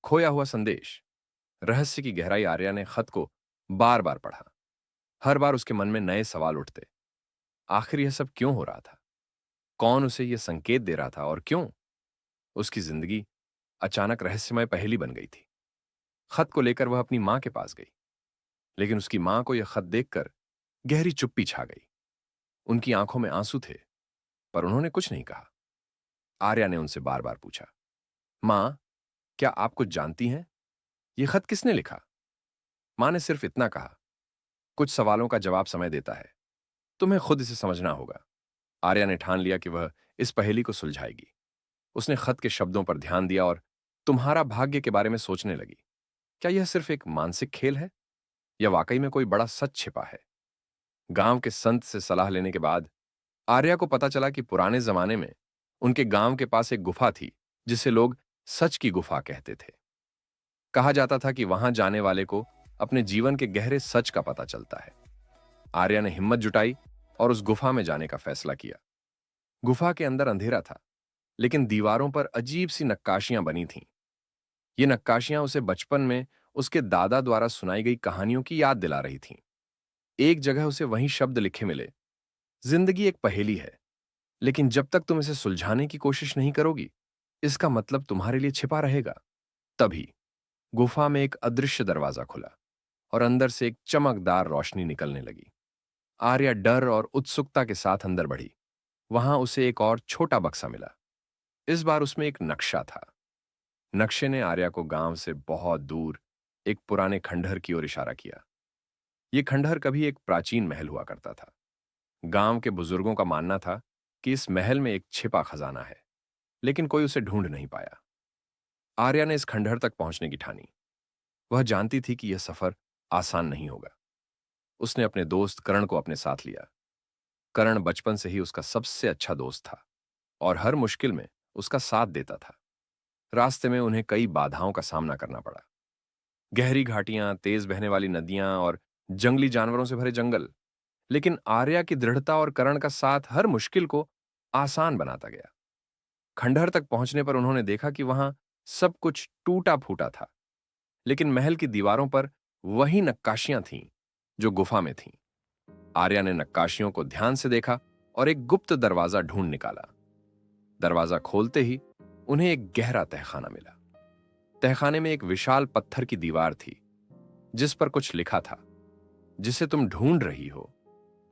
खोया हुआ संदेश। रहस्य की गहराई। आर्या ने खत को बार बार पढ़ा। हर बार उसके मन में नए सवाल उठते। आखिर यह सब क्यों हो रहा था? कौन उसे यह संकेत दे रहा था और क्यों? उसकी जिंदगी अचानक रहस्यमय पहेली बन गई थी। खत को लेकर वह अपनी मां के पास गई, लेकिन उसकी मां को यह खत देखकर गहरी चुप्पी छा गई। उनकी आंखों में आंसू थे, पर उन्होंने कुछ नहीं कहा। आर्या ने उनसे बार बार पूछा, मां, क्या आप कुछ जानती हैं? यह खत किसने लिखा? मां ने सिर्फ इतना कहा, कुछ सवालों का जवाब समय देता है, तुम्हें खुद इसे समझना होगा। आर्या ने ठान लिया कि वह इस पहेली को सुलझाएगी। उसने खत के शब्दों पर ध्यान दिया और तुम्हारा भाग्य के बारे में सोचने लगी। क्या यह सिर्फ एक मानसिक खेल है या वाकई में कोई बड़ा सच छिपा है? गांव के संत से सलाह लेने के बाद आर्या को पता चला कि पुराने जमाने में उनके गांव के पास एक गुफा थी जिसे लोग सच की गुफा कहते थे। कहा जाता था कि वहां जाने वाले को अपने जीवन के गहरे सच का पता चलता है। आर्या ने हिम्मत जुटाई और उस गुफा में जाने का फैसला किया। गुफा के अंदर अंधेरा था, लेकिन दीवारों पर अजीब सी नक्काशियां बनी थीं। ये नक्काशियां उसे बचपन में उसके दादा द्वारा सुनाई गई कहानियों की याद दिला रही थीं। एक जगह उसे वही शब्द लिखे मिले, जिंदगी एक पहेली है, लेकिन जब तक तुम इसे सुलझाने की कोशिश नहीं करोगी, इसका मतलब तुम्हारे लिए छिपा रहेगा। तभी गुफा में एक अदृश्य दरवाजा खुला और अंदर से एक चमकदार रोशनी निकलने लगी। आर्या डर और उत्सुकता के साथ अंदर बढ़ी। वहां उसे एक और छोटा बक्सा मिला। इस बार उसमें एक नक्शा था। नक्शे ने आर्या को गांव से बहुत दूर एक पुराने खंडहर की ओर इशारा किया। यह खंडहर कभी एक प्राचीन महल हुआ करता था। गांव के बुजुर्गों का मानना था कि इस महल में एक छिपा खजाना है, लेकिन कोई उसे ढूंढ नहीं पाया। आर्या ने इस खंडहर तक पहुंचने की ठानी। वह जानती थी कि यह सफर आसान नहीं होगा। उसने अपने दोस्त करण को अपने साथ लिया। करण बचपन से ही उसका सबसे अच्छा दोस्त था और हर मुश्किल में उसका साथ देता था। रास्ते में उन्हें कई बाधाओं का सामना करना पड़ा। गहरी घाटियां, तेज बहने वाली नदियां और जंगली जानवरों से भरे जंगल। लेकिन आर्या की दृढ़ता और करण का साथ हर मुश्किल को आसान बनाता गया। खंडहर तक पहुंचने पर उन्होंने देखा कि वहां सब कुछ टूटा फूटा था, लेकिन महल की दीवारों पर वही नक्काशियां थीं जो गुफा में थीं। आर्या ने नक्काशियों को ध्यान से देखा और एक गुप्त दरवाजा ढूंढ निकाला। दरवाजा खोलते ही उन्हें एक गहरा तहखाना मिला। तहखाने में एक विशाल पत्थर की दीवार थी, जिस पर कुछ लिखा था, जिसे तुम ढूंढ रही हो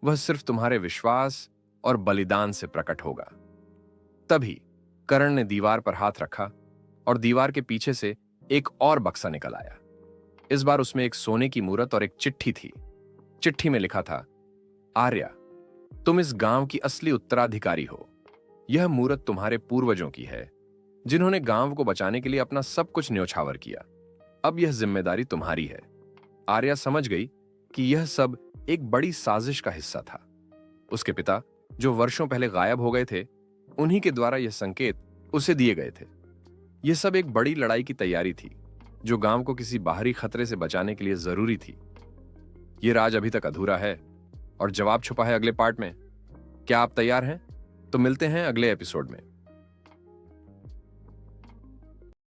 वह सिर्फ तुम्हारे विश्वास और बलिदान से प्रकट होगा। तभी करण ने दीवार पर हाथ रखा और दीवार के पीछे से एक और बक्सा निकल आया। इस बार उसमें एक सोने की मूरत और एक चिट्ठी थी। चिट्ठी में लिखा था, आर्या, तुम इस गांव की असली उत्तराधिकारी हो। यह मूरत तुम्हारे पूर्वजों की है, जिन्होंने गांव को बचाने के लिए अपना सब कुछ न्योछावर किया। अब यह जिम्मेदारी तुम्हारी है। आर्या समझ गई कि यह सब एक बड़ी साजिश का हिस्सा था। उसके पिता, जो वर्षों पहले गायब हो गए थे, उन्हीं के द्वारा यह संकेत उसे दिए गए थे। यह सब एक बड़ी लड़ाई की तैयारी थी, जो गांव को किसी बाहरी खतरे से बचाने के लिए जरूरी थी। यह राज अभी तक अधूरा है और जवाब छुपा है अगले पार्ट में। क्या आप तैयार हैं? तो मिलते हैं अगले एपिसोड में।